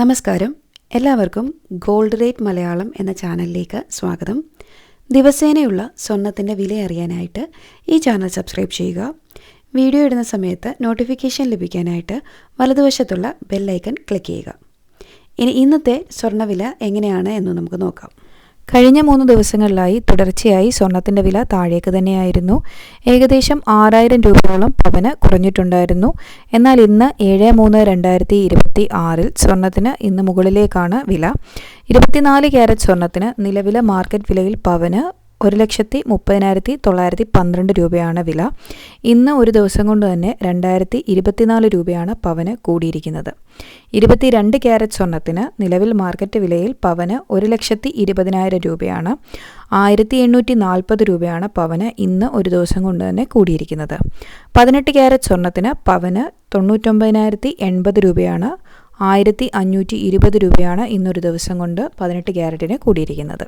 നമസ്കാരം, എല്ലാവർക്കും gold rate Malayalam എന്ന ചാനലിലേക്ക് സ്വാഗതം. ദിവസേനയുള്ള സ്വർണത്തിൻ്റെ വില അറിയാനായിട്ട് ഈ ചാനൽ സബ്സ്ക്രൈബ് ചെയ്യുക. വീഡിയോ ഇടുന്ന സമയത്ത് നോട്ടിഫിക്കേഷൻ ലഭിക്കാനായിട്ട് വലതുവശത്തുള്ള ബെല്ലൈക്കൺ ക്ലിക്ക് ചെയ്യുക. ഇനി ഇന്നത്തെ സ്വർണ്ണവില എങ്ങനെയാണ് എന്ന് നമുക്ക് നോക്കാം. കഴിഞ്ഞ 3 ദിവസങ്ങളിലായി തുടർച്ചയായി സ്വർണത്തിൻ്റെ വില താഴേക്ക് തന്നെയായിരുന്നു. ഏകദേശം 6000 രൂപയോളം പവന് കുറഞ്ഞിട്ടുണ്ടായിരുന്നു. എന്നാൽ ഇന്ന് 7/3/2026 സ്വർണത്തിന് ഇന്ന് മുകളിലേക്കാണ് വില. 24 ക്യാരറ്റ് സ്വർണത്തിന് നിലവിലെ മാർക്കറ്റ് വിലയിൽ പവന് 1,30,912 രൂപയാണ് വില. ഇന്ന് ഒരു ദിവസം കൊണ്ട് തന്നെ 2024 രൂപയാണ് പവന് കൂടിയിരിക്കുന്നത്. 22 ക്യാരറ്റ് സ്വർണത്തിന് നിലവിൽ മാർക്കറ്റ് വിലയിൽ പവന് 1,20,000 രൂപയാണ്. 1840 രൂപയാണ് പവന് ഇന്ന് ഒരു ദിവസം കൊണ്ട് തന്നെ കൂടിയിരിക്കുന്നത്. 18 ക്യാരറ്റ് സ്വർണത്തിന് പവന് 99,080 രൂപയാണ്. 1520 രൂപയാണ് ഇന്നൊരു ദിവസം കൊണ്ട് 18 ക്യാരറ്റിന് കൂടിയിരിക്കുന്നത്.